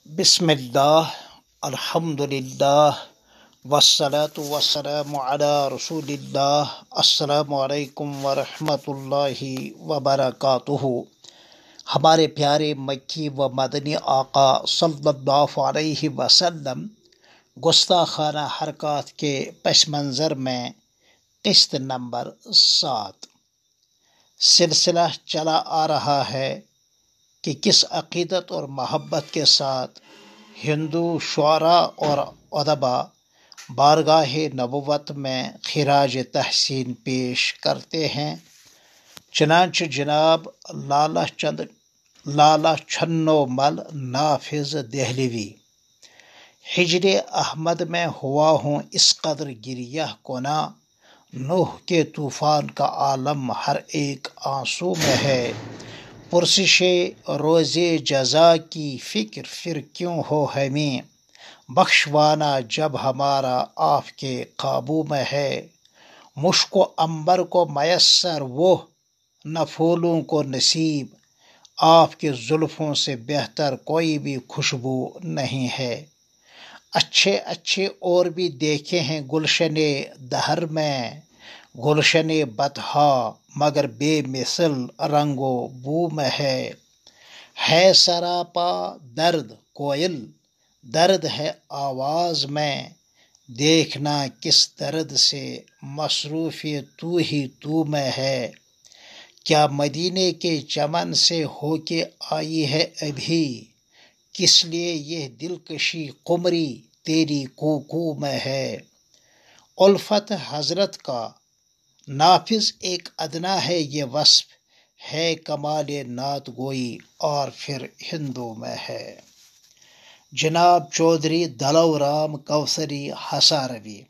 بسم اللہ الحمد للہ والصلاة والسلام علی رسول اللہ السلام علیکم ورحمۃ اللہ وبرکاتہ۔ ہمارے پیارے مکی و مدنی آقا صلی اللہ علیہ وسلم گستاخانہ حرکات کے پس منظر میں قسط نمبر 7 سلسلہ چلا آ رہا ہے کہ کس عقیدت اور محبت کے ساتھ ہندو شعراء اور ادبا بارگاہ نبوت میں خراج تحسین پیش کرتے ہیں۔ چنانچہ جناب لالہ چھنو مل نافذ دہلوی ہجر احمد میں ہوا ہوں اس قدر گریہ کنا، نوح کے طوفان کا عالم ہر ایک آنسو میں ہے، پرسش روز جزا کی فکر پھر کیوں ہو ہمیں، بخشوانا جب ہمارا آپ کے قابو میں ہے، مشک و عنبر کو میسر وہ نہ پھولوں کو نصیب، آپ کے زلفوں سے بہتر کوئی بھی خوشبو نہیں ہے، اچھے اچھے اور بھی دیکھے ہیں گلشن دہر میں، گلشن بطحا مگر بے مثل رنگ و بو میں ہے سراپا درد کوئل، درد ہے آواز میں، دیکھنا کس درد سے مصروف تو ہی تو میں ہے، کیا مدینے کے چمن سے ہو کے آئی ہے ابھی، کس لیے یہ دلکشی قمری تیری کوکو میں ہے، الفت حضرت کا نافذ ایک ادنا ہے، یہ وصف ہے کمال نعت گوئی اور پھر ہندو میں ہے۔ جناب چودھری دلو رام کوثری ہساروی،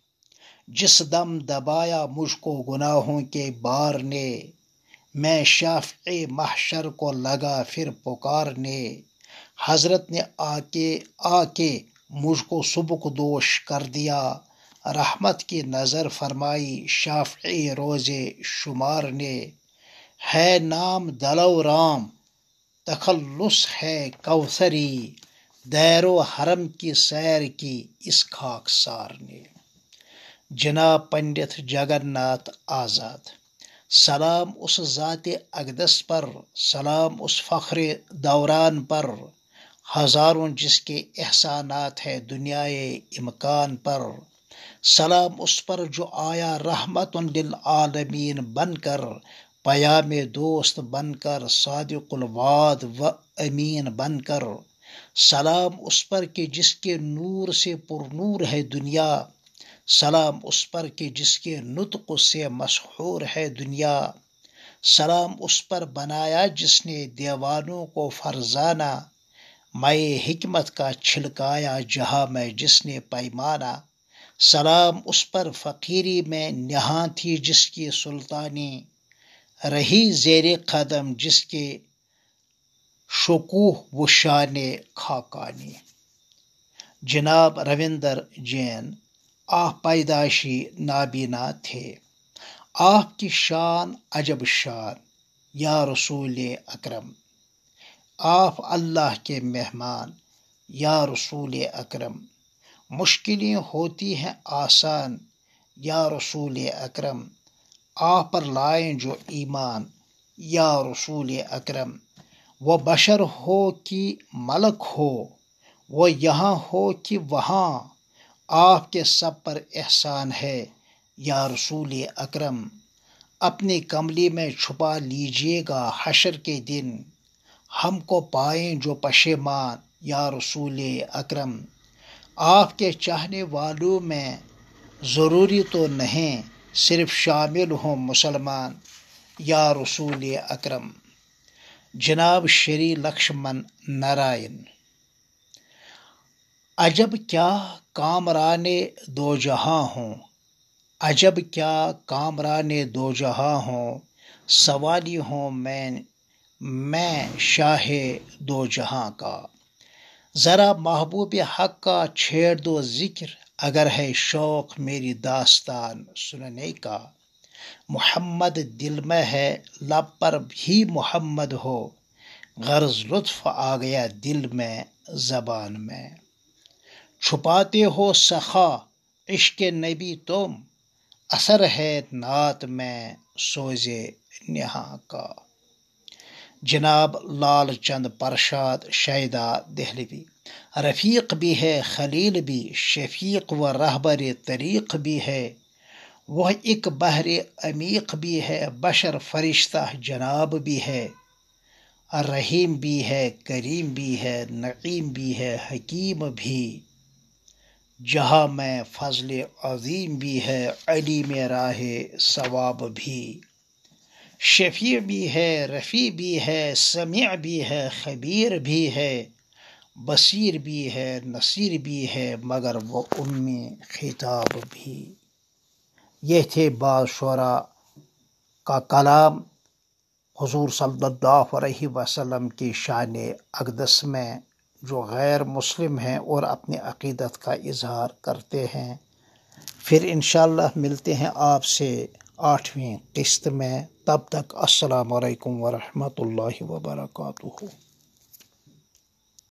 جس دم دبایا مجھ کو گناہوں کے بار نے، میں شافع محشر کو لگا پھر پکارنے، حضرت نے آ کے مجھ کو سبک دوش کر دیا، رحمت کی نظر فرمائی شافعی روز شمار نے، ہے نام دلو رام تخلص ہے کوثری، دیر و حرم کی سیر کی اس خاکسار نے۔ جناب پنڈت جگن ناتھ آزاد، سلام اس ذات اقدس پر، سلام اس فخر دوران پر، ہزاروں جس کے احسانات ہے دنیائے امکان پر، سلام اس پر جو آیا رحمت للعالمین بن کر، پیام دوست بن کر، صادق الوعد و امین بن کر، سلام اس پر کہ جس کے نور سے پر نور ہے دنیا، سلام اس پر کہ جس کے نطق سے مسحور ہے دنیا، سلام اس پر بنایا جس نے دیوانوں کو فرزانہ، مائے حکمت کا چھلکایا جہاں میں جس نے پیمانہ، سلام اس پر فقیری میں نہاں تھی جس کی سلطانی، رہی زیر قدم جس کے شکوہ و شان خاقانی۔ جناب روندر جین، آپ پیدائشی نابینا تھے، آپ کی شان عجب شان، یا رسول اکرم، آپ اللہ کے مہمان، یا رسول اکرم، مشکلیں ہوتی ہیں آسان، یا رسول اکرم، آپ پر لائیں جو ایمان، یا رسول اکرم، وہ بشر ہو کہ ملک ہو، وہ یہاں ہو کہ وہاں، آپ کے سب پر احسان ہے، یا رسول اکرم، اپنی کملی میں چھپا لیجیے گا حشر کے دن، ہم کو پائیں جو پشیمان، یا رسول اکرم، آپ کے چاہنے والوں میں ضروری تو نہیں صرف شامل ہوں مسلمان، یا رسول اکرم۔ جناب شری لکشمن نارائن، عجب کیا کامران دو جہاں ہوں، عجب کیا کامران دو جہاں ہوں، سوالی ہوں میں شاہ دو جہاں کا، ذرا محبوب حق کا چھیڑ دو ذکر، اگر ہے شوق میری داستان سننے کا، محمد دل میں ہے لب پر بھی محمد ہو، غرض لطف آ گیا دل میں زبان میں، چھپاتے ہو سخا عشق نبی تم، اثر ہے نعت میں سوزے نہاں کا۔ جناب لال چند پرشاد شیدا دہلوی، رفیق بھی ہے خلیل بھی، شفیق و رہبر طریق بھی ہے، وہ ایک بحر عمیق بھی ہے، بشر فرشتہ جناب بھی ہے، رحیم بھی ہے کریم بھی ہے، نعیم بھی ہے حکیم بھی، جہاں میں فضل عظیم بھی ہے، علی میں راہ ثواب بھی، شفیع بھی ہے رفیع بھی ہے، سمیع بھی ہے خبیر بھی ہے، بصیر بھی ہے نصیر بھی ہے، مگر وہ خطاب بھی۔ یہ تھے بعض شعراء کا کلام حضور صلی اللہ علیہ وسلم کی شان اقدس میں، جو غیر مسلم ہیں اور اپنی عقیدت کا اظہار کرتے ہیں۔ پھر انشاءاللہ ملتے ہیں آپ سے 8ویں قسط میں، تب تک السلام علیکم ورحمۃ اللہ وبرکاتہ۔